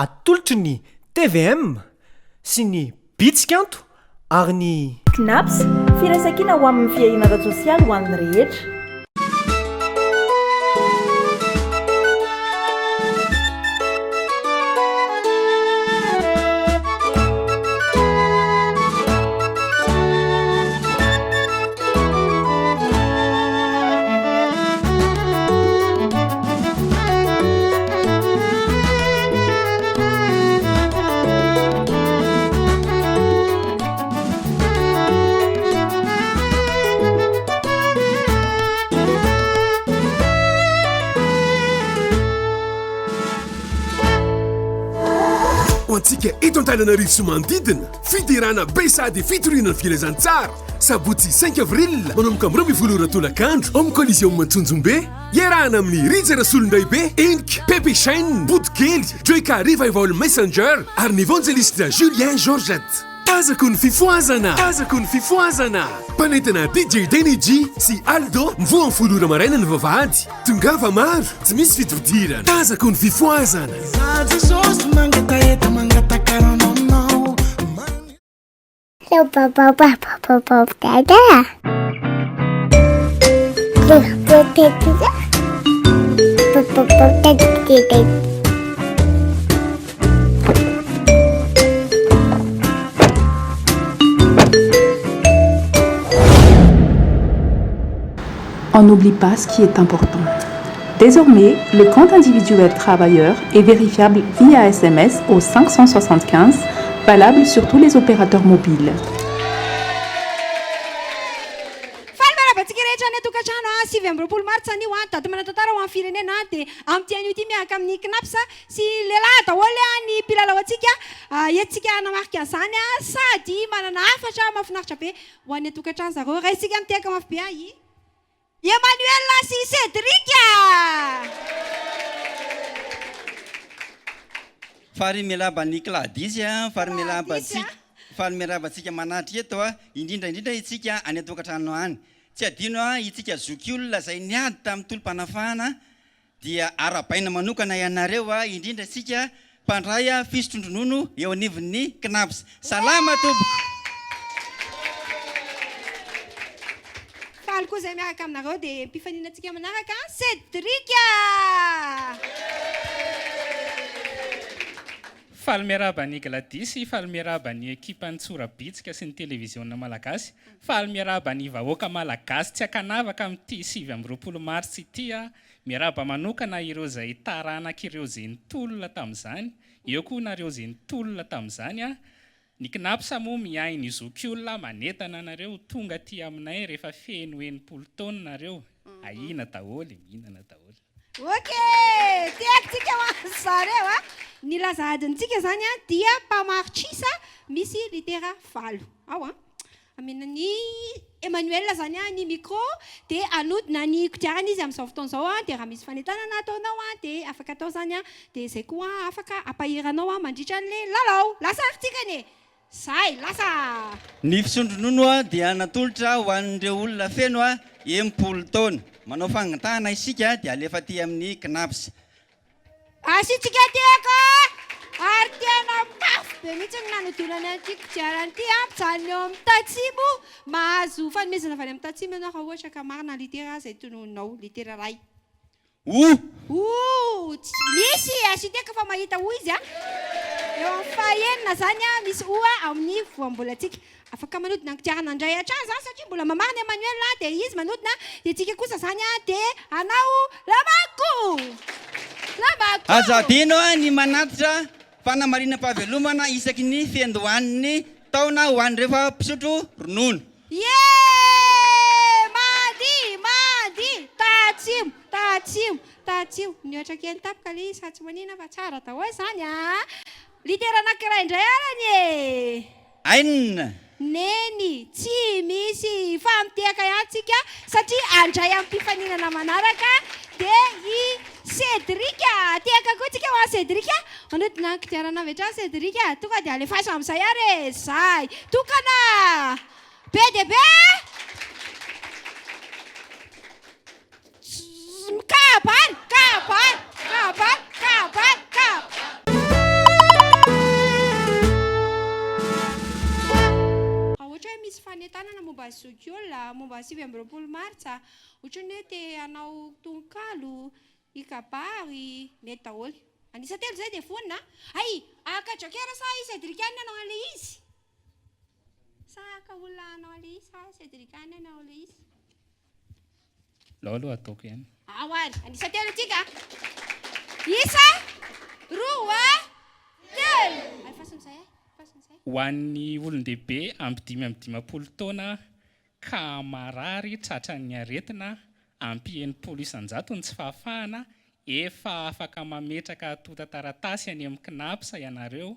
atolotry ny tvm sy ny bitsikanto ary ny knaps firaisankina ho amin'ny fiainana sosialy ho an'ny rehetra. antsika eto an-talanarivo sy manodidina fidirana besady fitoriana ny filazantsara sabotsy 5 avril manomboka amin'ny 12 tolakandro amin'ny coliseum Mantsonjombe iarahana amin'ny rijara solondraibe enika Pepe Chaine Boudkely Joyka Revival Messenger ary ny évangéliste Julien Georgette tazako ny fifoazana mpanentana DJ Denny G sy Aldo mivoa folora maraina ny vavahady tongava maro tsy misy fitodirana tazako ny fifoazana On n'oublie pas ce qui est important. Désormais, le compte individuel travailleur est vérifiable via SMS au 575, valable sur tous les opérateurs mobiles. Emmanuel sy Cédric fary miaraba ny Gladys fary miaraba tsika manatry eto indrindra itsika any atokantrano any tsy adino itsika zokiolona zay niady tamin'ny tolom-panafahana dia arabaina manokana ianareo indrindra tsika mpandray fisotro-dronono eo anivon'ny Knaps salama tompoko koa zay miaraka aminareo dia mpifaninantsika manaraka Cédric faly miaraba ny Gladys faly miaraba ny ekipa ny Tsorabitsika sy ny televiziona malagasy faly miaraba ny vahoaka malagasy tsy akanavaka amin'ity 7 mars ity miaraba manokana ireo zay taranak'ireo zay nitolona tamin'izany eo koa nareo zay nitolona tamin'izany ny Knaps moa miainy zokiolona manetana nareo tonga aty aminay rehefa feno 80 taona nareo ahina daholy mihinana daholy. Okay, tiaksika zareo nilazadintsika zany dia mpamarotrisa misy litera 5 ao amenany Emmanuel zany ny micro dia anodina ny kodiarana izy amin'izao fotoana izao dia raha misy fanentanana ataonao dia afaka atao zany dia izay koa afaka ampahiranao mandritra an'ilay lalao lasa artikany Sai, lasa! Ny fisondronono dia natolotra ho an'ireo olona feno 80 taona. Manao fangatahana isika dia alefa aty amin'ny Knaps. Asitsika tiaka! Ary tena mafy be mihitsy ny nanodolana an'ity kodiarana ity mijanona eo amin'ny Tatsimo mahazo fanomezana avy any amin'ny Tatsimo ianao raha ohatra ka marina litera izay tonononao litera ray. Misy asiteka fa mahita izy eo amin'ny fahaenina zany misy amin'ny voambolantsika afaka manodina kodiarana andray hatrany zany satria mbola mamarina Emmanuel dia izy manodina dia tsika kosa zany dia anao lamako azadino ny manatitra fanamarinam-pahavelomana isaky ny fiandohan'ny taona ho an'ny rehefa mpisotro ronono Tatsimo niotra kely tapaka le izy tsy manina fa tsara daholo zany litera anankiray indray arany ainina neny tsy misy famitehaka ihany satria andray amin'ny mpifaninana manaraka dia i Cédric tehaka koa tsika ho Cédric manodina kodiarana avy hatrany Cédric tonga dia alefasa amin'izay ary zay tokana be dia be Kabal. sokiola momba 20 martsa ohatrany hoe te hanao tononkalo ikabary mety daholo anisa telo zay dia fonina ay akadrakera sa Cédricane anao an'le izy sa ka olona anao an'le izy sa Cédricane anao an'le izy lao aloha ataoko ihany awary anisa telo atsika isa roa telo ay fasin'izay ho an'ny olon-dehibe ampy 5 taona ka marary tratran'ny aretina ampy 90 isan-jatony tsy fahafahana efa afaka mametraka tota-taratasy any amin'ny knapsa ianareo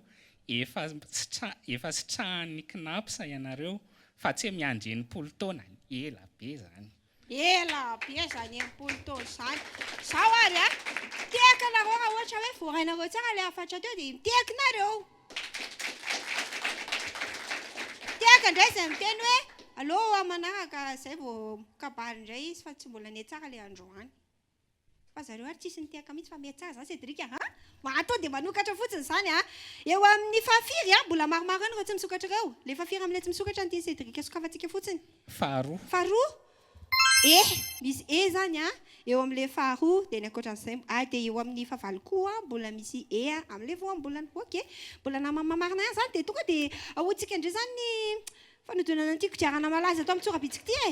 efa sitrahan'ny knapsa ianareo fa tsy miandry 90 taona ela be zany ela be zany 90 taona zany zao ary a tehaka nareo raha ohatra hoe voarainareo tsara le afatra teo dia mitehaka nareo tehaka indray izay miteny hoe allo manaraka zay vao kabary indray izy fa tsy mbola ne tsara le androany fa zareo ary tsisy nitehaka mihitsy fa mety tsara zany Cédric atao dia manokatra fotsiny zany eo amin'ny fahafiry mbola maromaro any raha tsy misokatra ireo le fahafiry amin'ilay tsy misokatra ny Cédric sokafantsika fotsiny faharoa misy zany eo amin'le faharoa dia ny ankoatran'izay dia eo amin'ny fahavalo koa mbola misy amin'le voambolana ok mbola namamarina ihany zany dia tonga dia ahoantsika indray zany ny fanodonana an'ity kodiarana malaza atao amin'ny tsora-bitsika ity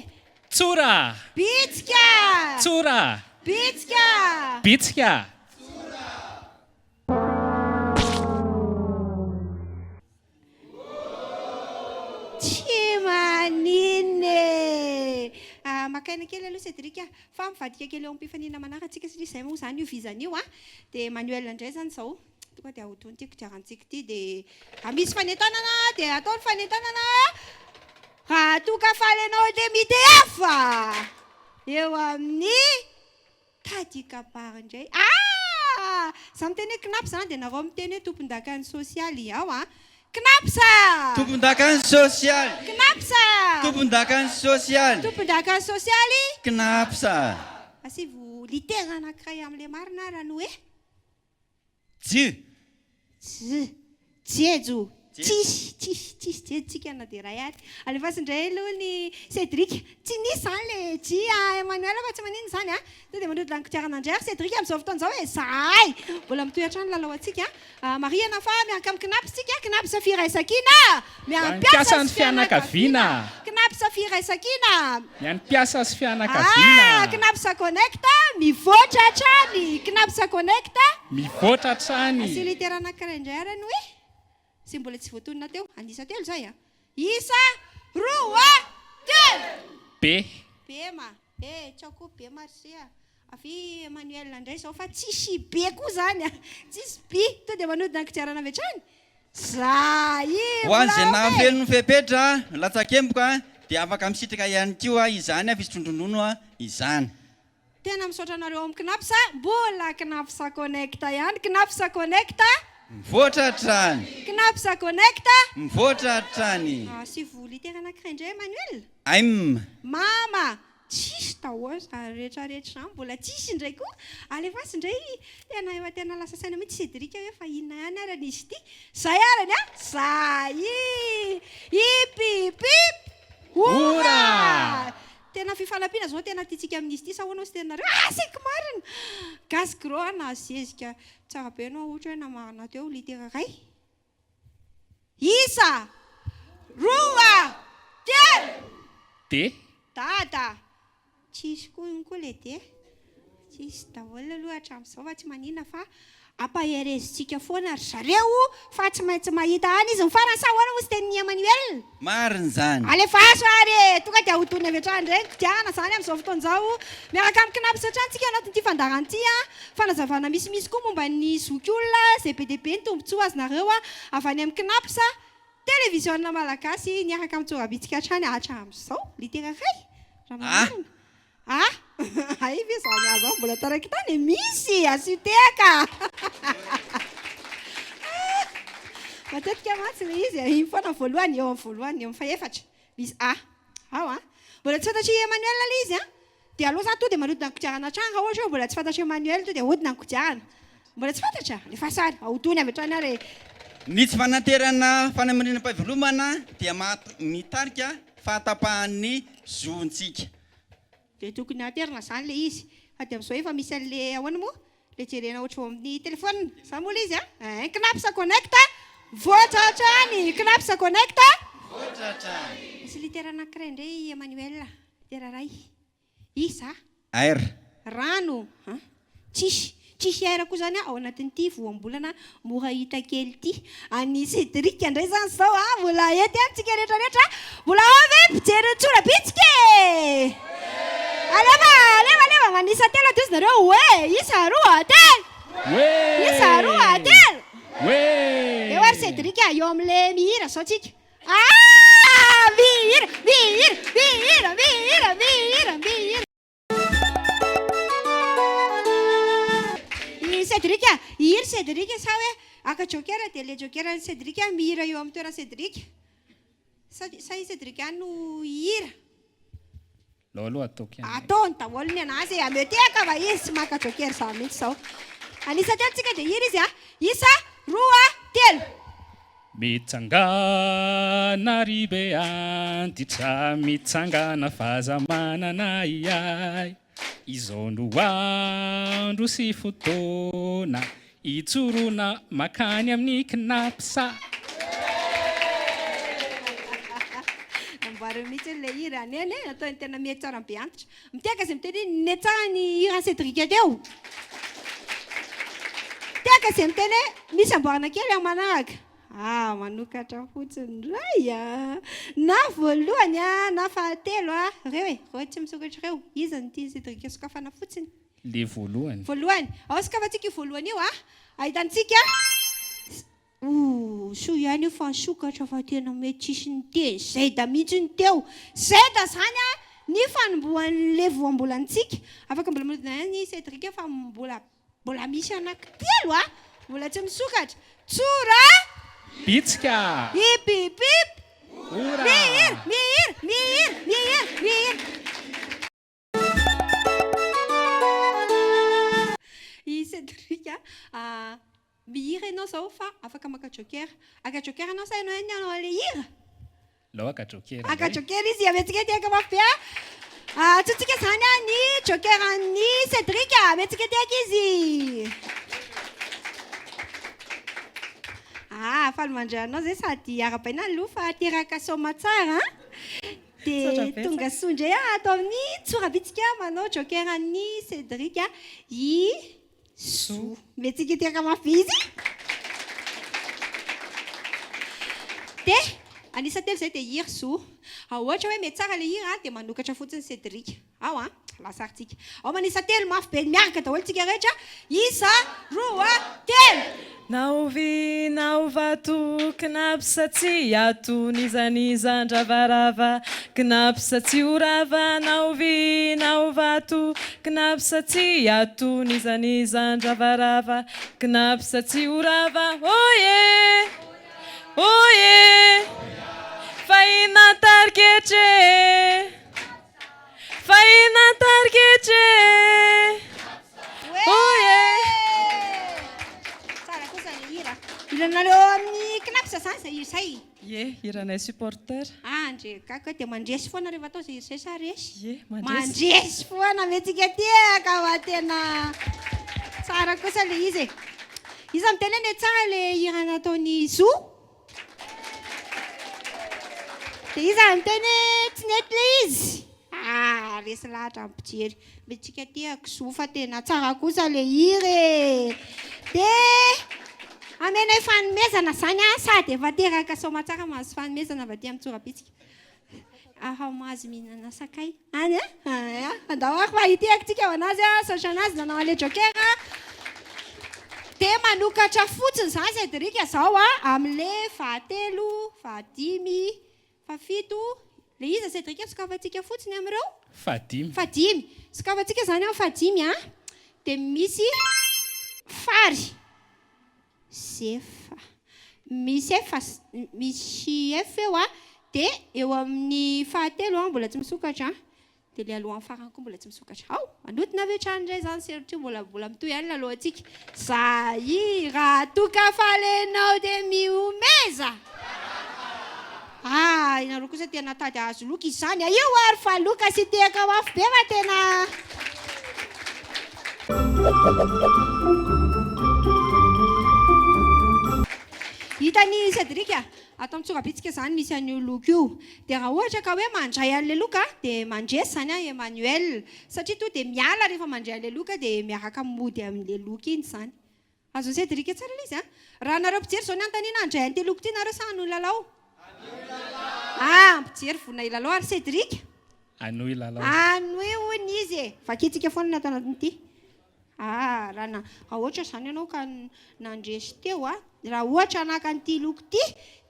tsora bitsika tsora bitsika bitsika tsy manine makaina kely aloha Cédric fa mivadika kely eo am-pifanina manaratsika satria izay moa zany io vizana io dia Manuel indray zany zao tonga dia ahoton'ny ty kodiarantsika ity dia misy fanentanana dia ataony fanentanana raha toka falenao dia MIDF eo amin'ny tadikabary indray za miteny hoe knapsa zany dia nareo miteny hoe tompon-dakany sosialy knapsa tompon-dakany sosialy knapsa tompon-dakany sosialy tompon-dakany sosialy knapsa asivo litera anankiray amin'le marina raha no hoe jejo tsisy jejotsika na dia ray ary alefasy indray aloha ny Cédric tsy nisy zany le Emmanuel fa tsy manino zany to dia mandrody lankodiarana indray ary Cédric amin'izao fotoan'izao hoe zahay mbola mitoetra ny lalao atsika mariana fa miaraka amin'ny knapstsika knapsa firaisankina miampiasa ny fianakaviana knapsa firaisankina miampiasa sy fianakaviana knapsa connecta mivoatra hatrany knapsa connecta mivoatra hatrany asy litera anankiray indray ary ny hoe sy mbola tsy voatonina teo andisa telo zay isa roa telo be ma tsako be marché avy Emmanuel indray zao fa tsisy be koa zany tsisy be to dia manodina kodiarana avy hatrany ho an'izay nahavelony fepetra latsakemboka dia afaka misitraka ihany koa izany fisotrondronono izany tena misaotra anareo amin'ny knapsa mbola knapsa connecta ihany knapsa connecta mivoatra hatrany knapsa connecta mivoatra hatrany sy volitera anankiray indray aim Emmanuel mama tsisy daholo rehetrarehetra zany mbola tsisy indray koa alefasy indray tena lasa saina mihitsy Cédric hoe fa inona ihany arany izy ity zay arany zay ipipip ora tena fifanampiana zao tena tiatsika amin'izy ity sa hoanao sy tenareo saiko marina gasikro na zezika tsara be anao ohatra hoe namarina teo litera ray isa roa telo dada tsisy koa iny koa le de tsisy daholo aloha hatramin'izao fa tsy manina fa ampaherezintsika foana ry zareo fa tsy maintsy mahita any izy mifarany sa hoana moa sy tenin'ny Emmanuel marina zany alefaso ary tonga dia ahotony avy hatrany indray kodiarana zany amin'izao fotoan'izao miaraka amin'ny knapy satria antsika anatin'ity fandaran'ity fanazavana misimisy koa momba ny zokiolona zay be dia be ny tombontsoa azonareo avy any amin'ny knapsa televisiona malagasy niaraka amin'ny tsorabitsika hatrany hatramin'izao litera ray raha ay ve zany azo mbola taraiky tany misy asiteka matetika matsy le izy iny foana voalohany eo amin'ny voalohany eo amin'ny faefatra misy mbola tsy fantatry Emmanuel le izy dia aloha zany to dia manodina ny kodiarana hatrany raha ohatra hoe mbola tsy fantatry Emmanuel to dia ahodina ny kodiarana mbola tsy fantatra lefa sary ahotony avy hatrany ary ny tsy fanaterana fanamarinam-pahavelomana dia mitarika fahatapahan'ny zontsika. Dia tokony aterina zany le izy fa dia amin'izao efa misy an'le ahoana moa le jerena ohatry amin'ny telefona zany moa le izy knapsa connecta voatratrany knapsa connecta voatratrany. Misy litera anankiray indray Emmanuel litera ray isa r rano tsisy air koa zany ao anatin'ity voambolana mora hita kely ity any Cédric indray zany zao mbola ety antsika rehetrarehetra mbola ave pijery tsora bitsika aleva manisa telo ato izy nareo hoe isa roa telo isa roa telo eo ary Cédric eo am'le mihira sao tsika mihira Cédric hiry Cédric sa hoe aka jokera dia le jokera ny Cédric mihira eo amin'ny toera Cédric sa i Cédric no hihira aloha ataoko ihany ataony daholo ny anazy ameteka va izy tsy maka jokera za mihitsy zao anisa telo tsika dia hiry izy isa roa telo mitsangana ribe antitra mitsangana fahazamanana iay izao no andro sy fotoana itsorona makany amin'ny knapsa. Namboary mihitsy le hira aneny ataony tena mety tsara be antitra miteka izay miteny netsahany hira Cédric teo teka izay miteny misy amboarina kely amin'ny manaraka manokatra fotsiny ray na voalohany na fahatelo reo tsy misokatra reo izy ny tia Cédric sokafana fotsiny le voalohany ao sokafantsika io voalohany io ahitantsika so ihany io fa sokatra fa tena mety tsisy ny teny zay da mihitsy ny teo zay da zany ny fanombohan'le voambolantsika afaka mbola milodina ny Cédric fa mbola misy anankitelo mbola tsy misokatra tsora bitsika ipipip ora mihir i Cédric mihira ianao zao fa afaka maka jokera aka jokera anao sa ianao le hira lao aka jokera izy ametsika tiaka mafy be tsotsika zany ny jokeran'ny Cédric ametsika tiaka izy faly mandranao zay sady arabaina aloha fa teraka soma tsara dia tonga sondray atao amin'ny tsorabitsika manao jokeran'ny Cédric so metsika tiaka mafy izy dia anisa telo zay dia hira so ohatra hoe mety tsara le hira dia manokatra fotsiny Cédric ao lasaritsika ao manisa telo mafy be miaraka daholo tsika rehetra isa roa telo naovi naovato knapsa tsy ato nizanizandravarava knapsa tsy orava naovi naovato knapsa tsy ato nizanizandravarava knapsa tsy orava oye oye fahina tariketre fahina tariketre oye iranareo amin'ny knapsa zany zay irsay iranay supporter andre kako dia mandresy foana rehefa atao zay irzay sa resy mandresy mandresy foana metsika tiaka fa tena tsara kosa le izy izy miteny eny tsara le hira nataony zo dia izy miteny tsy nety le izy resy lahatra ampijery metsika tiaka zo fa tena tsara kosa le hira dia amenay fanomezana zany sady efa teraka soma tsara mahazo fanomezana avy aty amin'ny tsorabitsika mahazo mihinana sakay any andahoako fa itiako tsika ao anazy sosanazy nanao ale jokera dia manokatra fotsiny zany Cédric zao amin'le fahatelo fahadimy fafito le izy Cédric sokafantsika fotsiny amin'ireo fadimy sokafantsika zany fadimy dia misy fary misy F eo dia eo amin'ny fahatelo mbola tsy misokatra dia le alohan'ny farany koa mbola tsy misokatra anotina avy hatrany indray zany serotrio mbola mitoy ihany lalohantsika zay raha toka falenao dia miomeza Inareo kosa tena tady azo loka izany io ary fa loka sy tehaka mafy be fa tena hitany Cédric atao mitsoka-bitsika zany misy an'io loka io dia raha ohatra ka hoe mandray an'le loka dia mandresy zany Emmanuel satria to dia miala rehefa mandray an'le loka dia miaraka mody amin'le loka iny zany azo Cédric tsara ilay izy raha nareo mpijery zao ny antaniana andray an'ity loka ity nareo sa hanohy lalao mpijery vonina ilalao ary Cédric anohy lalao anohy hoy izy vakitsika foana ny atanatin'ity raha ohatra zany ianao ka nandresy teo raha ohatra anaka an'ity loka ity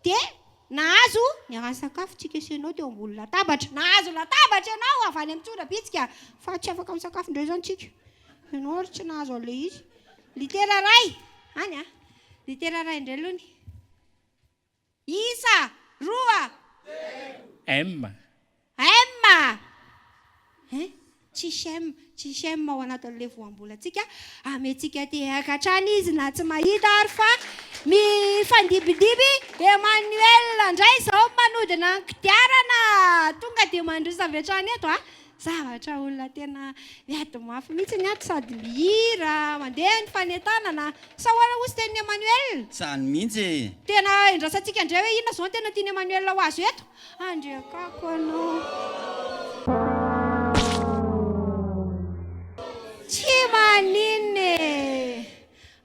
dia nahazo niarany sakafo tsika isenao teo ambony latabatra nahazo latabatra ianao avy any amin'ny tsorabitsika fa tsy afaka misakafo indray zany tsika ianao ary tsy nahazo an'le izy litera ray any litera ray indray aloha ny isa roa M tsisy M ao anatin'le voambolantsika amentsika tehaka hatrany izy na tsy mahita ary fa mifandibidiby Emmanuel indray izao manodina ny kodiarana tonga dia mandrosa avy hatrany eto zavatra olona tena miady mafy mihitsy ny ato sady mihira mandeha ny fanentanana sa hoana osy tenin'ny Emmanuel zany mihitsy tena indrasantsika indray hoe inona zao no tena tiany Emmanuel ho azo eto andrekako anao tsy manine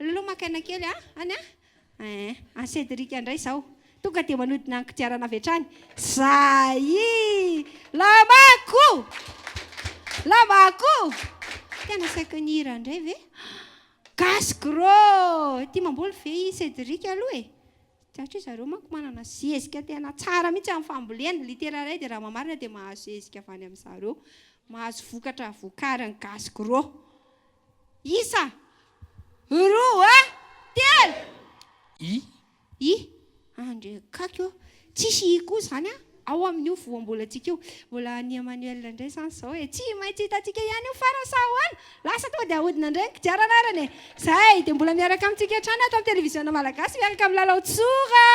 laloha makaina kely any Cédric indray izao tonga dia manodina ny kodiarana avy hatrany zay lamako tena saika ny hira indray ve gasgro tia mamboly ve Cédric aloha satria zareo manko manana zezika tena tsara mihitsy amin'ny fambolena litera ray dia raha mamarina dia mahazo zezika avy any amin'izareo mahazo vokatra vokariny gasgro isa roa telo andrekako tsisy koa zany ao amin'io voambolantsika io mbola ny Emmanuel indray zany zao tsy maintsy hitantsika ihany io farany sa hoana lasa tonga dia ahodina indray ny kodiarana arany zay dia mbola miaraka amintsika hatrany ato amin'ny televisiona malagasy miaraka amin'ny lalao tsora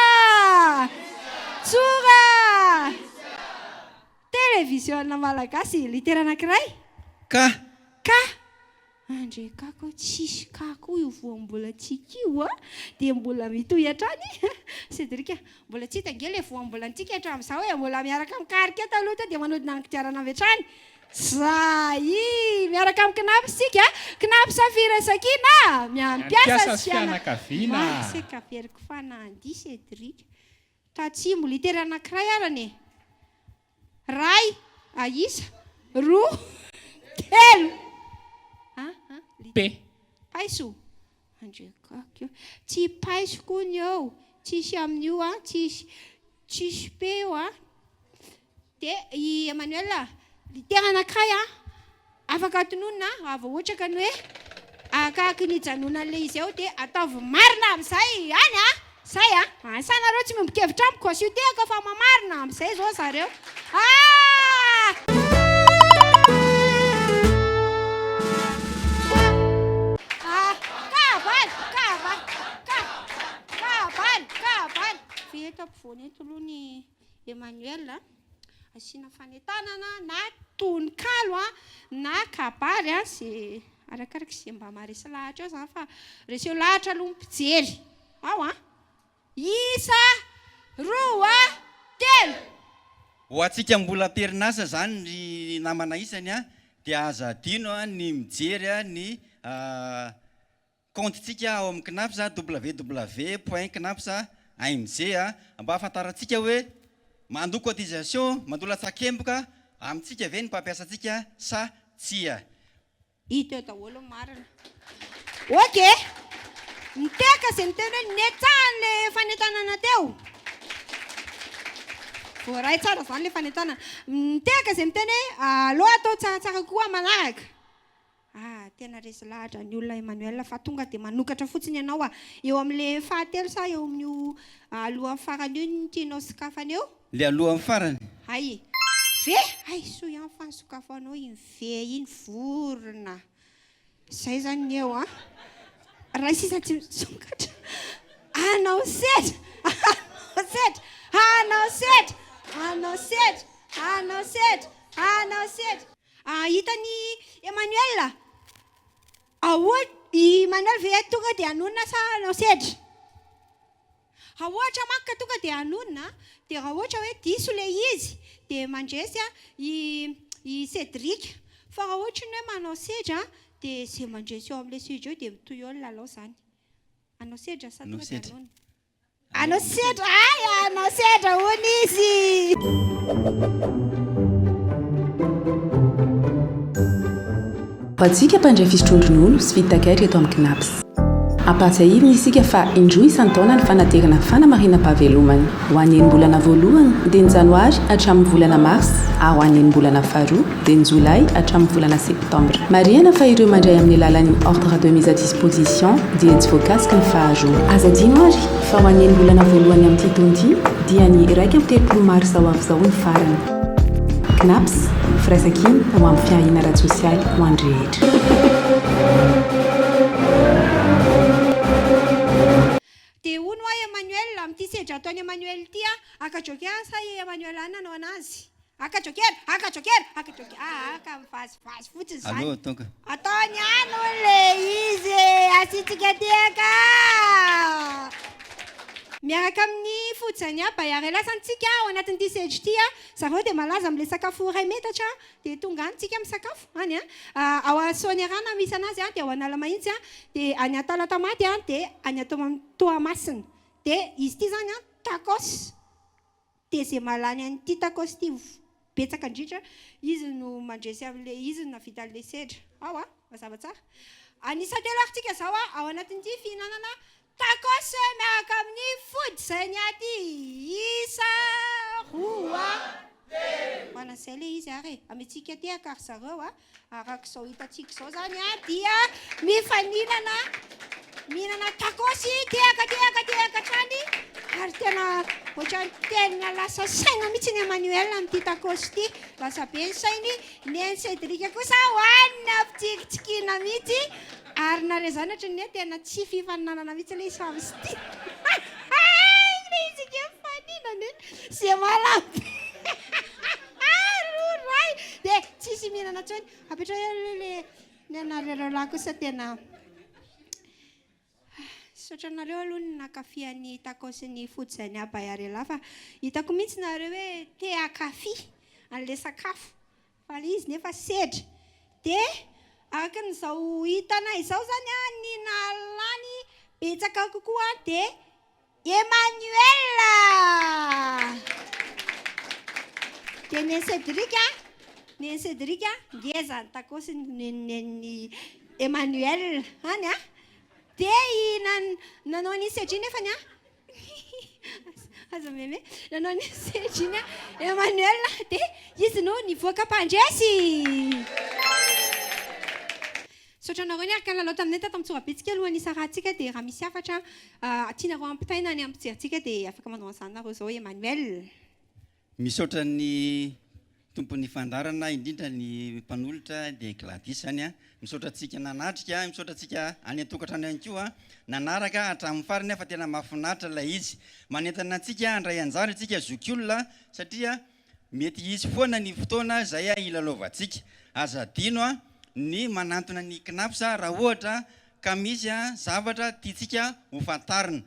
televisiona malagasy litera anankiray ka andrekako tsisy kako io voambolantsika io dia mbola mitohy hatrany Cédric mbola tsy hita nge le voambolantsika hatramin'izao hoe mbola miaraka mikarika eto aloha dia manodina ny kodiarana avy hatrany zay miaraka amin'ny kinapy sika kinapy Safira Sakina miampiasa fianakaviana seka veriko fanandy Cédric tatsimo litera anankiray arany ray isa roa telo paiso andrekako tsy paiso koa ny eo tsisy amin'io tsisy pe eo dia i Emmanuel litera anankiray afaka tononina ava ohatra ka ny hoe akaky ny janona an'le izy eo dia ataovy marina amin'izay any zay sanareo tsy mimbokevitra amiko asio tehaka fa mamarina amin'izay zao zareo eto ampovoany eto aloha ny Emmanuel asiana fanentanana na tononkalo na kabary sy arakaraka izay mba maharesy lahatra eo zany fa reseo lahatra aloha mpijery ao isa roa telo ho antsika mbola perinasa zany ny namana isany dia aza adino ny mijery ny comptetsika ao amin'ny knapsa www.knapsa AMG mba ahafantarantsika hoe mandoko cotisation mandola tsakemboka amintsika ve ny mpampiasantsika sa tsia hita daholo marina ok miteka zay miteny hoe netsahan'le fanentanana teo voaray tsara zany le fanentanana miteka zay miteny hoe aloha atao tsaratsara koa manaraka tena resy lahatra ny olona Emmanuel fa tonga dia manokatra fotsiny ianao eo amin'le fahatelo sa eo amin'io alohan'ny farany io ny tianao sokafana eo le alohan'ny farany ve so ihany fa ny sokafanao iny ve iny vorona zay zany ny eo raha sisa tsy misokatra anao sedra anao sedra hitany Emmanuel Emmanuel ve tonga dia anonona sa anao sedra raha ohatra manko ka tonga dia anonona dia raha ohatra hoe diso le izy dia mandresy i Cédric fa raha ohatra ny hoe manao sedra dia zay mandresy eo amin'ilay sedra eo dia mitoy eo ny lalao zany anao sedra sa tonga dia anonona anao sedra hono izy Antsika mpandray fisotrondronono sy fitakairy eto amin'ny KNAPS. Ampatsahivina isika fa indroa isan-taona ny fanaterana fanamarinam-pahavelomana. Ho an'ny enim-bolana voalohany dia ny janoary hatramin'ny volana mars, ary ho an'ny enim-bolana faharoa dia ny jolay hatramin'ny volana septambra. Marihana fa ireo mandray amin'ny alalan'ny ordre de mise à disposition dia tsy voakasika ny faharoa. Aza adino ary fa ho an'ny enim-bolana voalohany amin'ity taona ity dia ny 1 mars ao avy izao ny farany. KNAPS, firaisan-kiny ho amin'ny fiahiana ara-tsosialy ho an'ny rehetra. dia hono a Emmanuel amin'ity sedra ataony Emmanuel ity akajoker sa Emmanuel any nanao anazy akajoker ka mivazivazy fotsiny zany ataony any le izy asitsika teka miaraka amin'ny fotsany Bayary lasantsika ao anatin'ity sedra ity zareo dia malaza amin'ilay sakafo iray metatra dia tonga any tsika amin'ny sakafo any ao Sonerana misy anazy dia ao Analamahitsy dia any Talatamaty dia any Toamasina dia izy ity zany tacos dia zay malany an'ity tacos ity betsaka indrindra izy no mandresy amin'ilay izy no navita an'ilay sedra ao mazava tsara anisany telo aritsika zao ao anatin'ity fihinanana tacos miaraka amin'ny fody zay ny aty isa roa manasay le izy ary amintsika ty akary zareo araka izao hitantsika izao zany dia mihinana tacos tiaka trany ary tena ohatrany tena lasa saina mihitsy ny Emmanuel amin'ity tacos ity lasa be ny sainy ny Cédric kosa hoanina fitsikitsikiana mihitsy ary nare zany ohatra ny hoe tena tsy fifaninanana mihitsy le izy amin'izy ity le izy ke faninana zay malampy roray dia tsisy mihinana tsony apetra hoe le ny anareo lahy kosa tena sotranareo aloha ny nakafian'ny tacos ny fotsany Bayary lahy fa hitako mihitsy nareo hoe te akafy an'le sakafo fa le izy nefa sedra dia araka n'izao hitana izao zany ny nalany betsaka kokoa dia Emmanuel dia ny Cédric ngeza ny tacos ny Emmanuel any dia nanao ny sedra nefa ny aza meme nanao ny sedra iny Emmanuel dia izy no nivoaka mpandresy sotranareo ny araka ny lalao taminay tato mitsorabitsika aloha nisy rahantsika dia raha misy afatra tianareo ampitaina ny ampijerintsika dia afaka manao an'izany nareo zao Emmanuel misaotra ny tompon'ny fandarana indrindra ny mpanolotra dia Gladys zany misaotra antsika nanatrika misaotra antsika any an-tokantrano ihany koa nanaraka hatramin'ny farany fa tena mahafinaritra ilay izy manentana antsika andray anjara antsika zokiolona satria mety izy foana ny fotoana zay ilalaovantsika aza adino ny manantona ny KNAPS raha ohatra ka misy zavatra tiatsika ho fantarina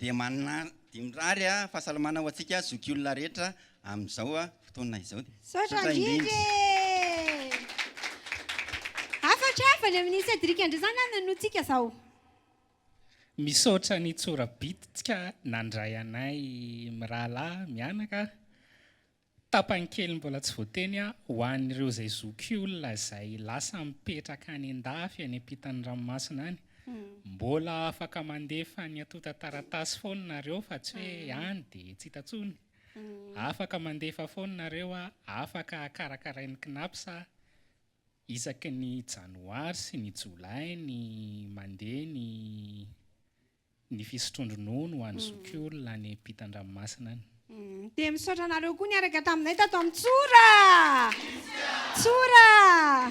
dia mirary fahasalamana ho antsika zokiolona rehetra amin'izao fotoana izao sotra indrindry afatra ny amin'ny Cédric andray zany nanotsika zao misaotra ny tsorabitsika nandray anay mirahalahy mianaka tapany kely mbola tsy voateny ho an'ireo zay zokiolona zay lasa mipetraka any an-dafy any ampitan'ny ranomasina any mbola afaka mandefa ny atota taratasy foana nareo fa tsy hoe any dia tsy hitantsony afaka mandefa foana nareo afaka karakarain'ny KNAPS isaky ny janoary sy ny jolay ny mandeha ny fisotrondronono ho an'ny zokiolona any ampitan'ny ranomasina any dia misaotra anareo koa niaraka taminay tato amin'ny tsora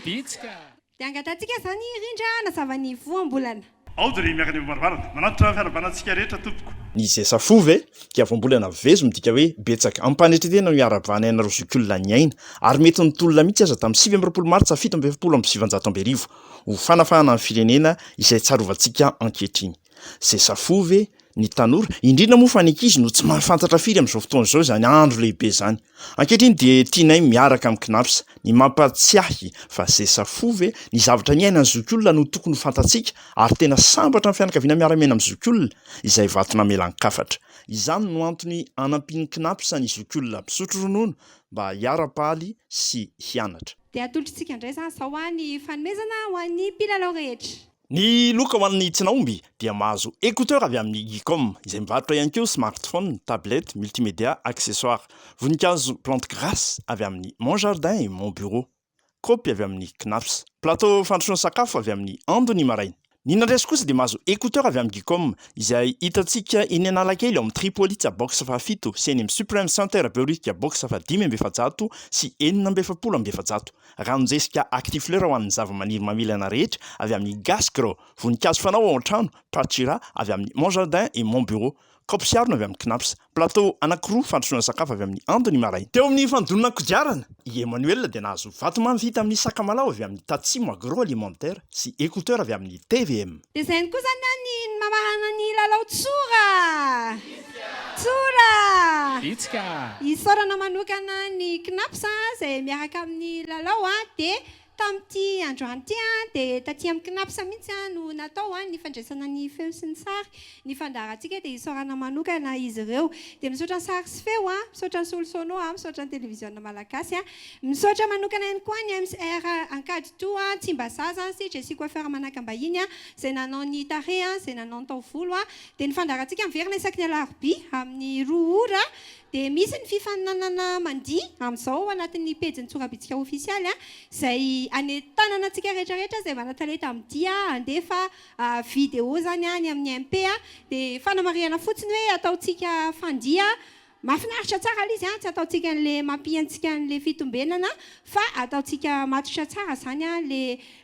bitsika dia angatantsika zany rindra nazava-ny voambolana ao dia miaka ny marivarana manatitra fiarabanantsika rehetra tompoko izy safo ve tsika voambolana vezo midika hoe betsaka ampanetretena miara-banaina ro zokiolona ny aina ary mety nitolona mihitsy aza tamin'ny 9 martsa 7 ho fanafahana amin'ny firenena izay tsarovantsika ankehitriny. Zay safove ny tanora indrindra moa fa ny ankizy no tsy mahafantatra firy amin'izao fotoana izao zany andro lehibe zany. Ankehitriny dia tianay miaraka amin'ny KNAPS ny mampatsiahy fa zay safove ny zavatra ny aina ny zokiolona no tokony ho fantatsika ary tena sambatra amin'ny fianakaviana miara-miaina amin'ny zokiolona izay vatona melan-kafatra. Izany no antony anampin'ny KNAPS ny zokiolona misotro ronono mba hiara-paly sy hianatra. Dia atolotritsika indray zany zao ny fanomezana ho an'ny mpilalao rehetra. Ny loka ho an'ny tsinaomby dia mahazo écouteur avy amin'ny Gicom izay mivarotra ihany koa smartphone, tablette, multimédia, accessoire. Voninkazo plante grasse avy amin'ny Mon Jardin et Mon Bureau. Kopy avy amin'ny KNAPS. Plateau fandrosoana sakafo avy amin'ny Andony Maraina. Ny Nandresy kosa dia mahazo écouteur avy amin'ny Gicom izay hitantsika eny Analakely ao amin'ny Tripolitsa box 7 sy eny amin'ny Supreme Center Beorika box 500 sy 700. Ranonjesika actifleur ho an'ny zava-maniry mamilana rehetra avy amin'ny Gascro. Voninkazo fanao ao an-trano Pachira avy amin'ny Mon Jardin et Mon Bureau. Kopy siarona avy amin'ny KNAPS. Plateau anankiroa fandrosoana sakafo avy amin'ny Andony Maraina. Teo amin'ny fandonana kodiarana, i Emmanuel dia nahazo vatomamy vita amin'ny sakamalao avy amin'ny Tatsimo agroalimentaire sy écouteur avy amin'ny TVM. Dia izay koa zany ny mamahana ny lalao tsora. Tsora! Bitsika! Isaorana manokana ny KNAPS izay miaraka amin'ny lalao dia tamin'ity androany ity dia taty amin'ny KNAPS mihitsy no natao ny fandraisana ny feo sy ny sary. Ny fandaharantsika dia isaorana manokana izy ireo. Dia misaotra ny sary sy feo, misaotra ny solosono, misaotra ny televiziona malagasy, misaotra manokana ihany koa ny MCR Ankadito, Tsimbazaza sy Jessie Coiffeur Manakambahiny izay nanao ny tarehy, izay nanao ny taovolo. Dia ny fandaharantsika miverina isaky ny alarobia amin'ny 2 ora. Dia misy ny fifaninanana mandihy amin'izao anatin'ny pejin'ny Tsorabitsika ofisialy izay anentanana antsika rehetrarehetra izay manatalenta amin'ny andefa vidéo zany ny amin'ny MP dia fanamariana fotsiny hoe ataontsika fandihy mahafinaritra tsara ilay izy tsy ataontsika an'ilay mampiantsika an'ilay fitombenana fa ataontsika matotra tsara zany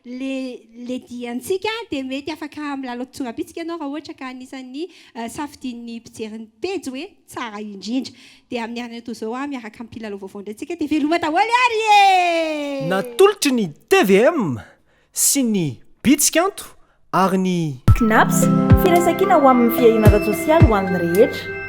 le diantsika dia mety afaka milalao Tsorabitsika ianao raha ohatra ka anisan'ny safidin'ny mpijery pejy hoe tsara indrindra. Dia amin'ny arina toy izao miaraka amin'ny mpilalao vaovao indraintsika dia veloma daholo ary natolotry ny TVM sy ny Bitsikanto ary ny KNAPS firaisan-kina ho amin'ny fiainana sosialy ho an'ny rehetra.